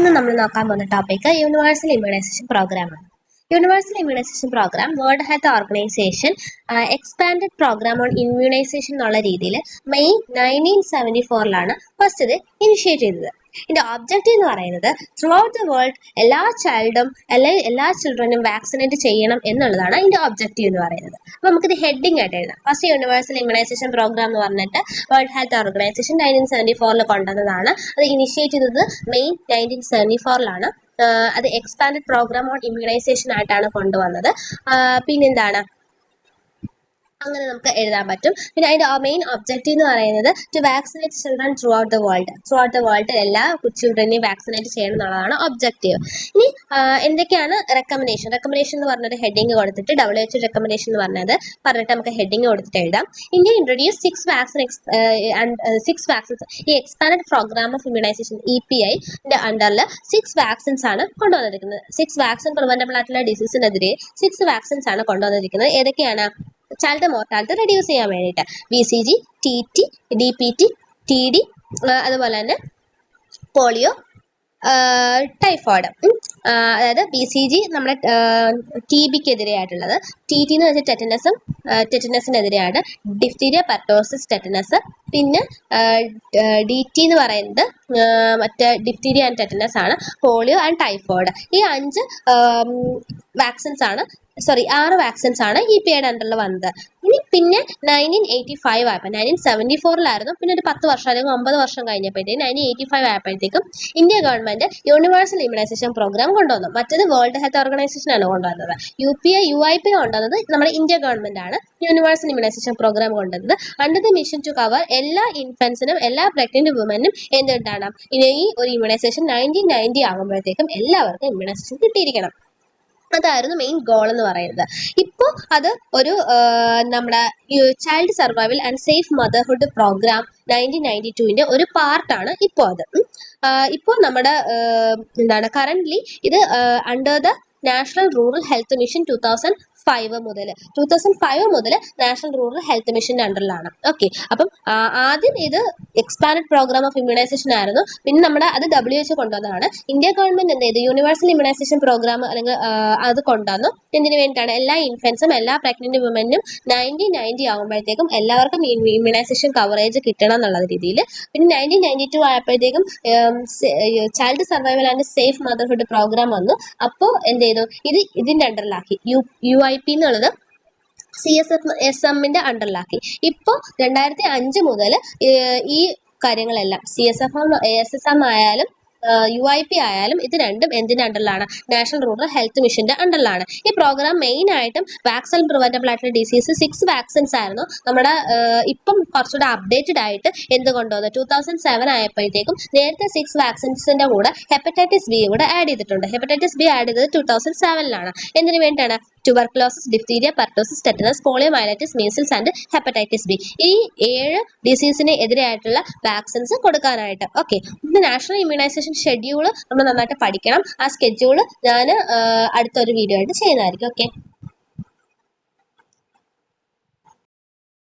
ഇന്ന് നമ്മൾ നോക്കാൻ പോകുന്ന ടോപ്പിക് യൂണിവേഴ്സൽ ഇമ്മ്യൂണൈസേഷൻ പ്രോഗ്രാം ആണ്. Universal immunisation programme world health organisation expanded programme on immunisation എന്നുള്ള രീതിയിൽ മെയ് 1974 ഫസ്റ്റ് ഇത് ഇനിഷ്യേറ്റ് ചെയ്തത്. ഇതിന്റെ ഒബ്ജക്റ്റീവ് എന്ന് പറയുന്നത് ത്രൂ ഔട്ട് ദ വേൾഡ് എല്ലാ ചൈൽഡും അല്ലെങ്കിൽ എല്ലാ ചിൽഡ്രനും വാക്സിനേറ്റ് ചെയ്യണം എന്നുള്ളതാണ് ഇതിന്റെ ഒബ്ജക്റ്റീവ് എന്ന് പറയുന്നത്. അപ്പോൾ നമുക്കിത് ഹെഡിങ് ആയിട്ട് എഴുതാം. ഫസ്റ്റ് യൂണിവേഴ്സൽ ഇമ്മ്യൂണൈസേഷൻ പ്രോഗ്രാം എന്ന് പറഞ്ഞിട്ട് വേൾഡ് ഹെൽത്ത് ഓർഗനൈസേഷൻ 1974 കൊണ്ടുവന്നതാണ്. അത് ഇനിഷ്യേറ്റ് ചെയ്തത് മെയ് 1974 അത് എക്സ്പാൻഡഡ് പ്രോഗ്രാം ഓൺ ഇമ്മ്യൂണൈസേഷൻ ആയിട്ടാണ് കൊണ്ടുവന്നത്. പിന്നെന്താണ് അങ്ങനെ നമുക്ക് എഴുതാൻ പറ്റും. പിന്നെ അതിന്റെ മെയിൻ ഒബ്ജക്റ്റീവ് എന്ന് പറയുന്നത് to vaccinate children throughout the world എല്ലാ ചിൽഡ്രനെയും വാക്സിനേറ്റ് ചെയ്യണം എന്നുള്ളതാണ് ഒബ്ജക്റ്റീവ്. ഇനി എന്തൊക്കെയാണ് റെക്കമെൻഡേഷൻ എന്ന് പറഞ്ഞൊരു ഹെഡിങ് കൊടുത്തിട്ട് WHO റെക്കമെൻഡേഷൻ എന്ന് പറഞ്ഞിട്ട് നമുക്ക് ഹെഡിങ് കൊടുത്തിട്ട് എഴുതാം. ഇന്ത്യ ഇൻട്രൊഡ്യൂസ് 6 വാക്സിൻസ് ഈ expanded programme of immunisation EPI അണ്ടറിൽ 6 വാക്സിൻസ് ആണ് കൊണ്ടുവന്നിരിക്കുന്നത്. 6 വാക്സിൻ പ്രിവെന്റബിൾ ആയിട്ടുള്ള ഡിസീസിനെതിരെ 6 വാക്സിൻസ് ആണ് കൊണ്ടുവന്നിരിക്കുന്നത്. ഏതൊക്കെയാണ്? ചൈൽഡ് മോർട്ടാലിറ്റി റെഡ്യൂസ് ചെയ്യാൻ വേണ്ടിയിട്ട് BCG, TT, DPT, TD, അതുപോലെ തന്നെ പോളിയോ, ടൈഫോയിഡ്. അതായത് BCG നമ്മുടെ TB-ക്കെതിരെ ആയിട്ടുള്ളത്, TT എന്ന് വെച്ചാൽ ടെറ്റനസിനെതിരെയാണ്, ഡിഫ്തീരിയ, പെർട്ടോസിസ്, ടെറ്റനസ്. പിന്നെ DT എന്ന് പറയുന്നത് മറ്റേ ഡിഫ്തീരിയ ആൻഡ് ടെറ്റനസ് ആണ്. Polio and typhoid. ഈ 6 വാക്സിൻസ് ആണ് EPIയുടെ അണ്ടറിൽ വന്നത്. പിന്നെ 1985 ആയപ്പോൾ 1974 പിന്നെ ഒരു 10 വർഷം അല്ലെങ്കിൽ 9 വർഷം കഴിഞ്ഞപ്പോഴത്തേക്കും 1985 ആയപ്പോഴത്തേക്കും India government universal immunisation programme കൊണ്ടുവന്നു. മറ്റത് വേൾഡ് ഹെൽത്ത് ഓർഗനൈസേഷൻ ആണ് കൊണ്ടുവന്നത്. UIP കൊണ്ടുവന്നത് നമ്മുടെ ഇന്ത്യ ഗവൺമെന്റ് ആണ് യൂണിവേഴ്സൽ ഇമ്മ്യൂണൈസേഷൻ പ്രോഗ്രാം കൊണ്ടുവന്നത്. Under the mission to cover എല്ലാ ഇൻഫൻസിനും എല്ലാ പ്രഗ്നന്റ് വുമനും എന്തുണ്ടാണ് ഈ ഒരു ഇമ്മ്യൂണൈസേഷൻ 1990 ആകുമ്പോഴത്തേക്കും എല്ലാവർക്കും ഇമ്മ്യൂണൈസേഷൻ കിട്ടിയിരിക്കണം. അതായിരുന്നു മെയിൻ ഗോൾ എന്ന് പറയുന്നത്. ഇപ്പോൾ അത് ഒരു നമ്മുടെ child survival and safe motherhood programme 1992 ഒരു പാർട്ടാണ് ഇപ്പോൾ അത്. ഇപ്പോൾ നമ്മുടെ കറന്റ്ലി ഇത് under the national rural health mission 2005 മുതൽ നാഷണൽ റൂറൽ ഹെൽത്ത് മിഷന്റെ അണ്ടറിലാണ്. ഓക്കെ, അപ്പം ആദ്യം ഇത് എക്സ്പാൻഡഡ് പ്രോഗ്രാം ഓഫ് ഇമ്മ്യൂണൈസേഷൻ ആയിരുന്നു. പിന്നെ നമ്മുടെ അത് WHO കൊണ്ടുവന്നതാണ്. ഇന്ത്യ ഗവൺമെന്റ് എന്ത് ചെയ്തു? യൂണിവേഴ്സൽ ഇമ്മ്യൂണൈസേഷൻ പ്രോഗ്രാം അല്ലെങ്കിൽ അത് കൊണ്ടുവന്നു. എന്തിനു വേണ്ടിയിട്ടാണ്? എല്ലാ ഇൻഫൻസും എല്ലാ പ്രഗ്നന്റ് വുമനും 1990 ആകുമ്പോഴത്തേക്കും എല്ലാവർക്കും ഇമ്മ്യൂണൈസേഷൻ കവറേജ് കിട്ടണം എന്നുള്ള രീതിയിൽ. പിന്നെ 1992 ആയപ്പോഴത്തേക്കും child survival and safe motherhood programme വന്നു. അപ്പോൾ എന്ത് ചെയ്തു? ഇതിന്റെ അണ്ടറിലാക്കി. UIP എന്നുള്ളത് CSSM-ന്റെ അണ്ടറിലാക്കി. ഇപ്പോൾ 2005 മുതൽ ഈ കാര്യങ്ങളെല്ലാം ASSM ആയാലും UIP ആയാലും ഇത് രണ്ടും എന്തിന്റെ അണ്ടറിലാണ്? നാഷണൽ റൂറൽ ഹെൽത്ത് മിഷന്റെ അണ്ടറിലാണ്. ഈ പ്രോഗ്രാം മെയിൻ ആയിട്ടും വാക്സിൻ പ്രിവെന്റബിൾ ആയിട്ടുള്ള ഡിസീസ് 6 വാക്സിൻസ് ആയിരുന്നു. നമ്മുടെ ഇപ്പം കുറച്ചുകൂടെ അപ്ഡേറ്റഡ് ആയിട്ട് എന്ത് കൊണ്ടുവന്നു? 2007 ആയപ്പോഴത്തേക്കും നേരത്തെ 6 വാക്സിൻസിന്റെ കൂടെ ഹെപ്പറ്റൈറ്റിസ് B കൂടെ ആഡ് ചെയ്തിട്ടുണ്ട്. ഹെപ്പറ്റൈറ്റിസ് B ആഡ് ചെയ്തത് 2007 എന്തിനു വേണ്ടിയിട്ടാണ്? Tuberculosis, diphtheria, pertussis, tetanus, polio myelitis, measles and hepatitis B ഈ 7 ഡിസീസിന് എതിരായിട്ടുള്ള വാക്സിൻസ് കൊടുക്കാനായിട്ട്. ഓക്കെ, ഇത് നാഷണൽ ഇമ്മ്യൂണൈസേഷൻ ഷെഡ്യൂള് നമ്മൾ നന്നായിട്ട് പഠിക്കണം. ആ സ്കെഡ്യൂള് ഞാൻ അടുത്തൊരു വീഡിയോ ആയിട്ട് ചെയ്യുന്നതായിരിക്കും. ഓക്കെ.